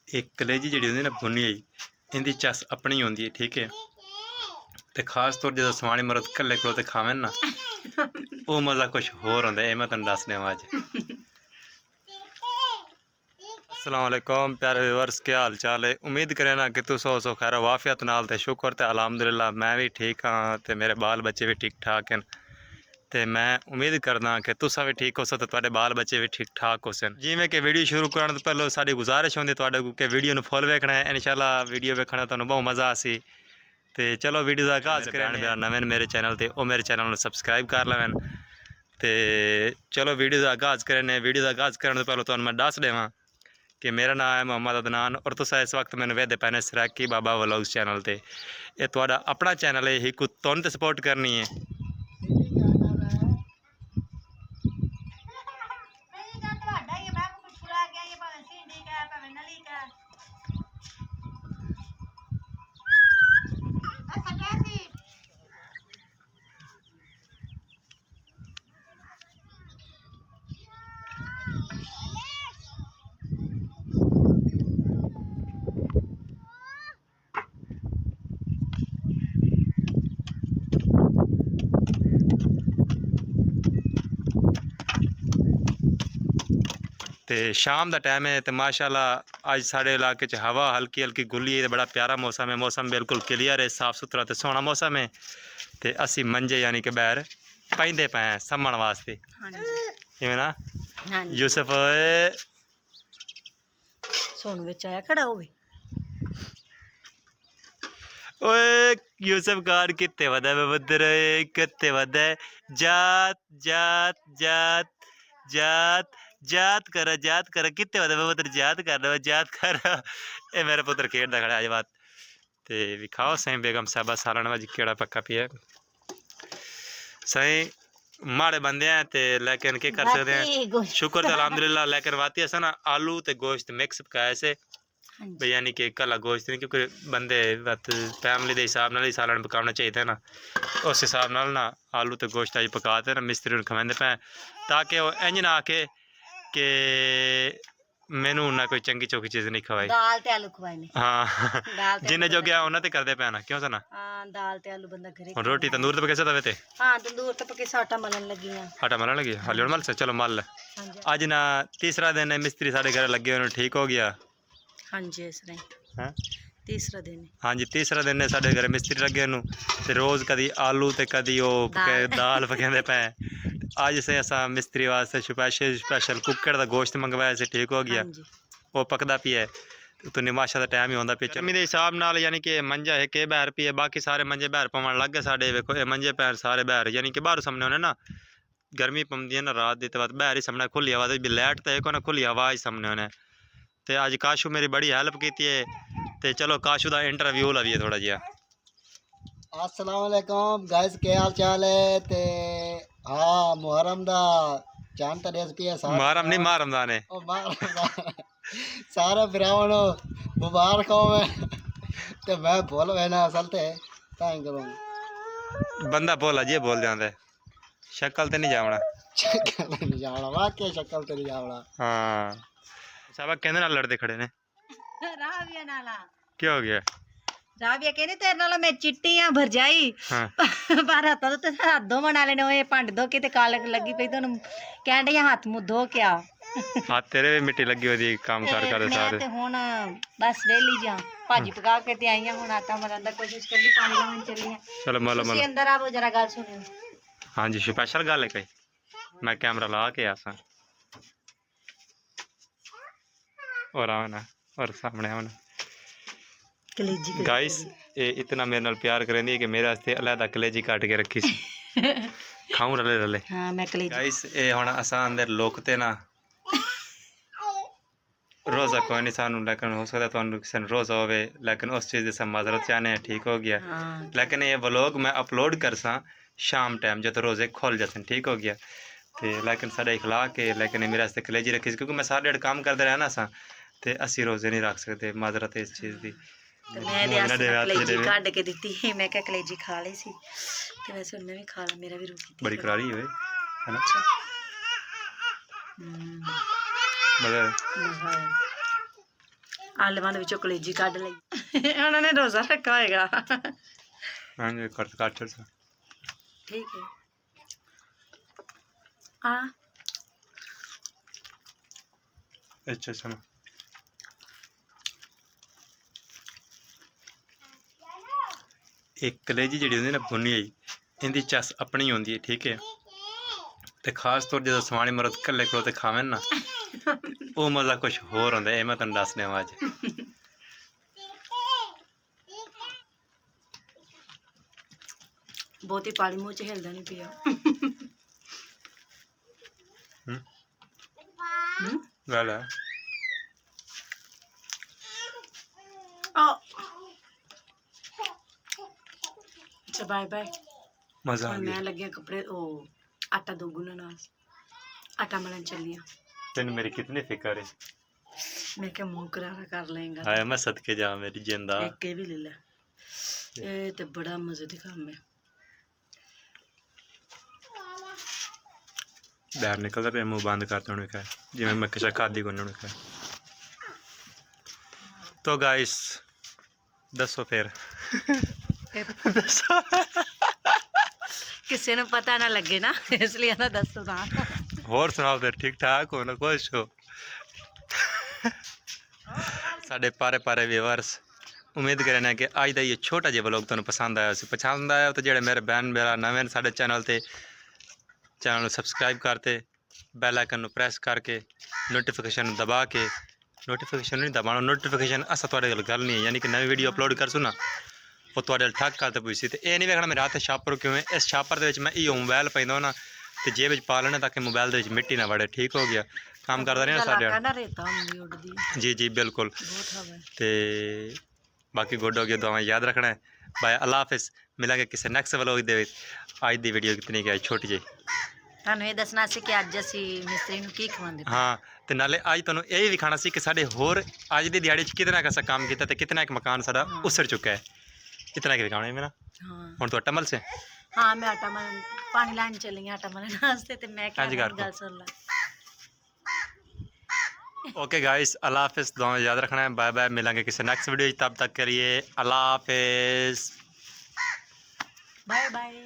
एक कलेजी जी होंगी ना भुनी हुई, इनकी चस अपनी होंगी है, ठीक है। तो खास तौर जो सवानी मरद कल्ले खड़ोते खावे ना वो मज़ा कुछ होर होंदा है। मैं तुहानू दस देवां अज। अस्सलाम वालेकुम प्यारे व्यूअर्स, क्या हाल चाल है? उम्मीद करें ना कि तुस हो सो खैर वाफियत नाल ते शुक्र ते अलहमदुलिल्लाह मैं भी ठीक हाँ ते मेरे बाल बच्चे भी ठीक ठाक हैं। तो मैं उम्मीद करना कि तुसा भी ठीक हो सो तो तुहाडे बाल बच्चे भी ठीक ठाक हो सन। जिवें कि वीडियो शुरू करने तो पहले साडी गुजारिश होंदी तुहाडे को कि वीडियो नू फुल वेखना है। इंशाल्लाह वीडियो वेखना तुहानू बहुत मज़ा आसी। तो चलो वीडियो का आगाज़ करें। मेरा नवें मेरे चैनल ते ओ मेरे चैनल नू सबसक्राइब कर लवें। तो चलो वीडियो का आगाज़ करें। वीडियो का आगाज़ करने तो पहले तुहानू मैं दस देवां कि मेरा नाम है मोहम्मद अदनान और तुस इस वक्त मैंने वेदे पैने सराकी बाबा व्लॉग्स चैनल ते। ये तुहाडा अपना चैनल है, एक तुहानू ते सपोर्ट करनी है। तो शाम का टाइम है तो माशाल्लाह अज साढ़े इलाके हवा हल्की हल्की गुली है। बड़ा प्यारा मौसम है, मौसम बिल्कुल क्लीयर है, साफ सुथरा तो सोहना मौसम है। तो असी मंजे यानी कि बैर पेंदे पे हैं सम्मण वास्ते। इवें ना यूसुफ सोनू विच आया खड़ा हो। ओए यूसुफ कार कितने वदा है बदर कितने वदा है। जात जात जात जात जात कर कितने वदा है पुत्र जात कर जात कर। ए मेरा पुत्र खेलता खड़ा अज बात। तो विखाओ सही बेगम साहबा सालन वज केड़ा पक्का पिया सही माड़े बंदे हैं ते लेकिन के कर सकते हैं। शुक्र तो अलहमदुलिल्लाह। लेकिन वाती असा ना आलू ते गोश्त मिक्स पकाया से भाई, यानी कि कला गोश्त नहीं, क्योंकि बंदे फैमिली के हिसाब नाल ही सालन पकाना चाहिए ना। उस हिसाब नाल ना आलू तो गोश्त अज पकाते ना मिस्त्री खवांदे पे ताकि वो इंज ना आखे कि मैनू ना कोई चंगी चौकी चीज़ नहीं खवाई। दाल ते आलू खवाए ने। हाँ जिन्हें जो गया उन्हें तो करते पे ना क्यों सा ना। हां दाल ते आलू बंदा घरे हुण रोटी तंदूर ते पके से तवे ते। हां तंदूर ते पके आटा मलन लगी हां। आटा मलन लगी हाली हुण मल से चलो मल। अज ना तीसरा दिन है मिस्त्री साढ़े घर लगे हुए ठीक हो गया। हां जी इस तरह तीसरा दिन है। हाँ जी तीसरा दिन है साढ़े घर मिस्त्री लगे नू ते रोज़ कदी आलू ते कदी वो दाल पकाते पे। अज से असा मिस्त्री वास्ते स्पैशल कुक्कड़ का गोश्त मंगवाया से ठीक हो गया। वो पकदा पिया है तो निमाशा का टाइम ही होंदा पिया। गर्मी के हिसाब नाल यानी कि मंजा है के बहर पिए बाकी सारे मंजे बहर पवन लग गए साढ़े। वेखो ये मंजे पैर सारे बहर यानी कि बाहर सामने होने ना गर्मी पौंदी है ना रात दी तो बहर ही सामने खुली हवा भी लाइट तो एक खुली हवा ही सामने होने। तो अज काशू मेरी बड़ी हेल्प की है। तो चलो काशू का इंटरव्यू लवीए थोड़ा जिहा। अस्सलाम वालेकुम गाइस, क्या हाल चाल है? ते हाँ मुहर्रम दा चांद ता रेसिपी है सारे मारम नहीं मार रमजान है सारे भरावां नु मुबारक होवे। ते मैं बोल वैना असल ते ताई करूँ बंदा बोल अजे बोल जांदा शक्ल ते नहीं जावना। शक्ल नहीं जावड़ा वाकई शक्ल ते नहीं जावड़ा। हाँ साहब कहने नाल लड़ते खड़े ने राविया नाला क्या हो गया? राविया कहने तेरे नाल मैं चिट्टी हां भरजाई। हाँ पर हत्थ ते हाथ धोवन वाले ने ओए पंड धो के ते काल लगी पई तोन कहंडे हाथ मुंह धो के आ। हाथ तेरे भी मिट्टी लगी हुई काम कर मैं सारे। ते हुण बस वेली जा भाजी पका के ते आई हां। हुण आटा मलन दा कोशिश करनी पानी लावन चली हां। चलो मलो तुसी मलो। अंदर आवो जरा गल सुनियो। हाँ जी स्पेशल गल है कोई मैं कैमरा ला के आसा और आओ ना और सामने आओ ना। कलेजी गाइस ये इतना मेरे नाल प्यार करेंदी कि मेरे वास्ते अलहदा कलेजी काट के रखी सी खाऊं रले रले। हां मैं कलेजी गाइस ये हुण असां अंदर लोकते ना रोज़ा कोई नहीं सानू लेकिन हो सकता तुहानू किसी ने रोज़ा होवे लेकिन उस चीज़ से माजरत चाहने हैं ठीक हो गया। लेकिन ये व्लॉग मैं अपलोड करसा शाम टाइम जो तो रोज़े खुल जाते ठीक हो गया। तो लेकिन साढ़े इखलाक है लेकिन ये मेरे वास्ते कलेजी रखी सी क्योंकि मैं सारे डेढ़ काम करते रहना सा तो असी रोज़े नहीं रख सकते माजरत है इस चीज़ की। मैं दे आस्ते कलेजी काट के दी मैं क्या कलेजी खा ली सी ते वैसे उन्हें भी खा ला मेरा भी रुकी थी बड़ी करारी हुए है ना मगर ਆਲੂਆਂ ਦੇ ਵਿੱਚੋਂ ਕਲੇਜੀ ਕੱਢ ਲਈ ਉਹਨਾਂ ਨੇ ਰੋਜ਼ਾ ਰੱਖਾ ਹੋਏਗਾ। हाँ जी कट से ठीक है। हाँ अच्छा सुनो एक कलेजी जी होंगी ना भुनी आई इनकी चस अपनी होंगी है ठीक है। तो खास तौर जो सवानी मरद कल्ले खड़ोते खावे ना वो मज़ा कुछ होर होंदा है। मैं तुहानू दस देवां अज बहुत ही पानी मुँह च हिलदा नहीं पिया। गल है अच्छा बाय बाय। मज़ा आ और गया। मैं लगे कपड़े ओ आटा दो गुनना आटा मलन चली तेन मेरी कितनी फिक्र है। मैं क्या मुंह करारा कर लेंगा। हाय मैं सदके जा मेरी जिंदा एक भी ले ले ये तो बड़ा मजे दी काम है। बाहर निकलता पे मुँह बंद करता उन्होंने कहा जिवें मैं किसी खादी को उन्होंने कहा। तो गाइस दसो फिर किसी ने पता ना लगे ना इसलिए ना दसो ना होर सुनाओ फिर ठीक ठाक हो ना खुश हो साढ़े पारे पारे व्यूअर्स। उम्मीद करना कि अज का ये छोटा जिहा व्लॉग तुहानू पसंद आया तो जेडे मेरे बहन मेरा नवे साढ़े चैनल ते चैनल सबसक्राइब करते बैल आइकन प्रेस करके नोटिफिकेशन दबा के नोटिफिकेशन नहीं दबाना नोटिफिकेशन असा तुहाडे गल नहीं है यानी कि नवी वीडियो अपलोड करसूँ ना वो तुहाडे ठक करते पुछसी। तो ये नहीं वेखना मेरे हाथ छापर क्यों है इस छापर के मैं इो मोबाइल पैंदा ना तो जेब पा लेना ताकि मोबाइल के मिट्टी ना वड़े ठीक हो गया काम करता रहे ना साढ़े। जी जी बिल्कुल। तो बाकी गुड हो गया दुआएं याद रखना है। बाय अल्लाह हाफिज़ मिलेंगे किसी नैक्सट व्लॉग दे अज दी वीडियो कितनी क्या छोटी जी ਤੁਹਾਨੂੰ ਇਹ ਦੱਸਣਾ ਸੀ ਕਿ ਅੱਜ ਅਸੀਂ ਮਿਸਤਰੀ ਨੂੰ ਕੀ ਖਵਾਉਂਦੇ हाँ तो नाले अज तुहानू यही विखाना सी कि साढ़े होर अज की दिहाड़ी कितना कैसा काम किया तो कितना एक मकान साढ़ा उसड़ चुका है इतना कि विखाना है मेरा। हाँ हुण तो अट्टा मल से हाँ मैं आटा मन पानी लाने चली आटा मन वास्ते ते मैं क्या हाँ जी, कर गल सुन ला। ओके गाइस अल्लाह हाफिज़ दुआ याद रखना है। बाय बाय मिलेंगे किसी नेक्स्ट वीडियो तब तक के लिए अल्लाह हाफिज़ बाय बाय।